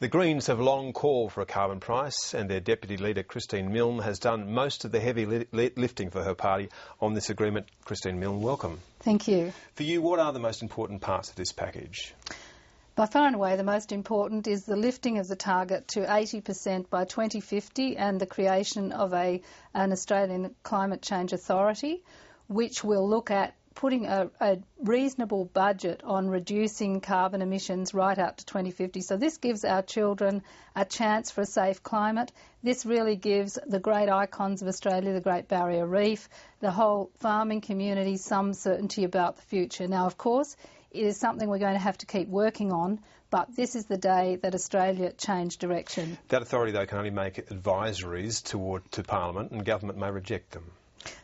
The Greens have long called for a carbon price, and their Deputy Leader Christine Milne has done most of the heavy lifting for her party on this agreement. Christine Milne, welcome. Thank you. For you, what are the most important parts of this package? By far and away, the most important is the lifting of the target to 80% by 2050 and the creation of an Australian Climate Change Authority, which will look at putting a reasonable budget on reducing carbon emissions right out to 2050. So this gives our children a chance for a safe climate. This really gives the great icons of Australia, the Great Barrier Reef, the whole farming community, some certainty about the future. Now, of course, it is something we're going to have to keep working on, but this is the day that Australia changed direction. That authority, though, can only make advisories to Parliament, and government may reject them.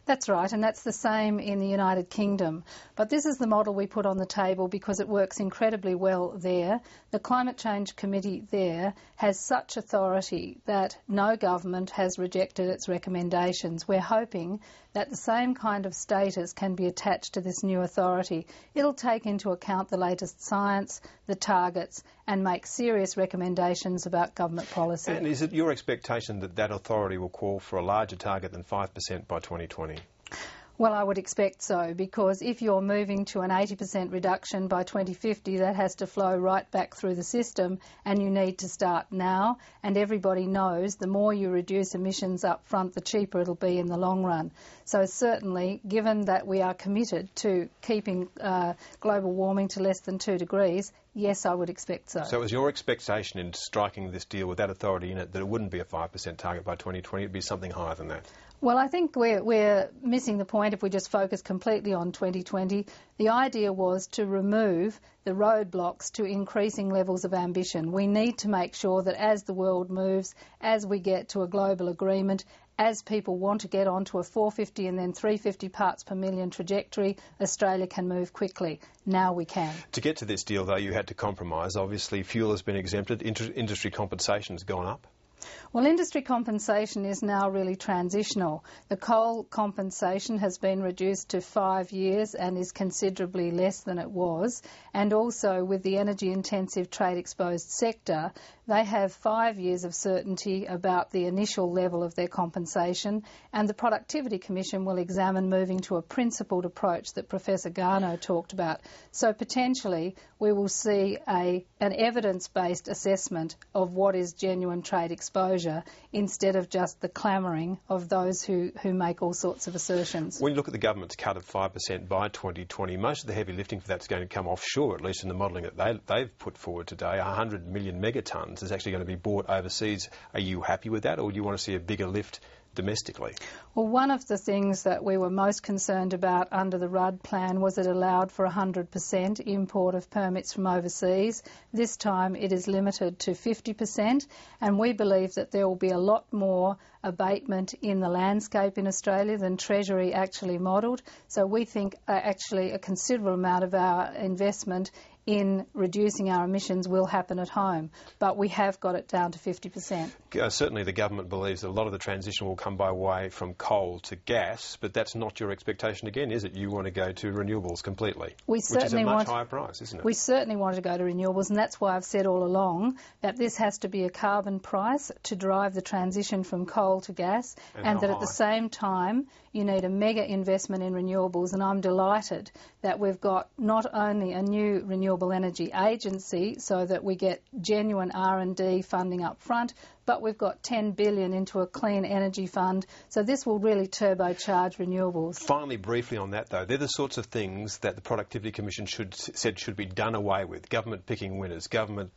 That's right, and that's the same in the United Kingdom. But this is the model we put on the table because it works incredibly well there. The Climate Change Committee there has such authority that no government has rejected its recommendations. We're hoping that the same kind of status can be attached to this new authority. It'll take into account the latest science, the targets, and make serious recommendations about government policy. And is it your expectation that that authority will call for a larger target than 5% by 2020? Well, I would expect so, because if you're moving to an 80% reduction by 2050, that has to flow right back through the system, and you need to start now. And everybody knows the more you reduce emissions up front, the cheaper it'll be in the long run. So certainly, given that we are committed to keeping global warming to less than 2 degrees, yes, I would expect so. So it was your expectation in striking this deal with that authority in it that it wouldn't be a 5% target by 2020, it'd be something higher than that? Well, I think we're missing the point if we just focus completely on 2020. The idea was to remove the roadblocks to increasing levels of ambition. We need to make sure that as the world moves, as we get to a global agreement, as people want to get onto a 450 and then 350 parts per million trajectory, Australia can move quickly. Now we can. To get to this deal, though, you had to compromise. Obviously, fuel has been exempted. Industry compensation has gone up. Well, industry compensation is now really transitional. The coal compensation has been reduced to 5 years and is considerably less than it was. And also with the energy-intensive trade-exposed sector, they have 5 years of certainty about the initial level of their compensation, and the Productivity Commission will examine moving to a principled approach that Professor Garneau talked about. So potentially we will see an evidence-based assessment of what is genuine trade exposure instead of just the clamouring of those who make all sorts of assertions. When you look at the government's cut of 5% by 2020, most of the heavy lifting for that's going to come offshore, at least in the modelling that they've put forward today. 100 million megatonnes is actually going to be bought overseas. Are you happy with that, or do you want to see a bigger lift domestically? Well, one of the things that we were most concerned about under the Rudd plan was it allowed for 100% import of permits from overseas. This time it is limited to 50%, and we believe that there will be a lot more abatement in the landscape in Australia than Treasury actually modelled. So we think actually a considerable amount of our investment in reducing our emissions will happen at home, but we have got it down to 50%. Certainly the government believes that a lot of the transition will come by way from coal to gas, but that's not your expectation again, is it? You want to go to renewables completely, which is a much higher price, isn't it? We certainly want to go to renewables, and that's why I've said all along that this has to be a carbon price to drive the transition from coal to gas, and that at the same time you need a mega investment in renewables, and I'm delighted that we've got not only a new renewable energy agency so that we get genuine R&D funding up front, but we've got $10 billion into a clean energy fund, so this will really turbocharge renewables. Finally, briefly on that though, they're the sorts of things that the Productivity Commission said should be done away with. Government picking winners, government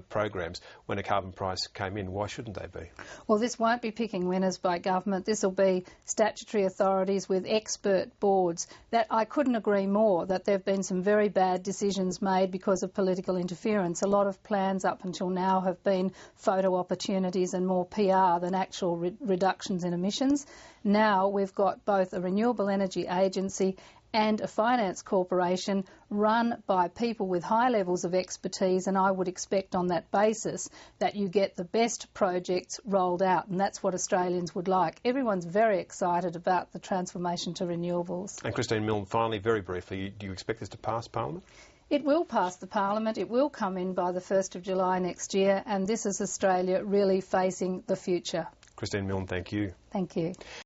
programs. When a carbon price came in, why shouldn't they be? Well, this won't be picking winners by government. This will be statutory authorities with expert boards. That I couldn't agree more that there have been some very bad decisions made because of political interference. A lot of plans up until now have been photo opportunities and more PR than actual reductions in emissions. Now we've got both a renewable energy agency and a finance corporation run by people with high levels of expertise, and I would expect on that basis that you get the best projects rolled out, and that's what Australians would like. Everyone's very excited about the transformation to renewables. And Christine Milne, finally, very briefly, do you expect this to pass Parliament? It will pass the Parliament, it will come in by the 1st of July next year, and this is Australia really facing the future. Christine Milne, thank you. Thank you.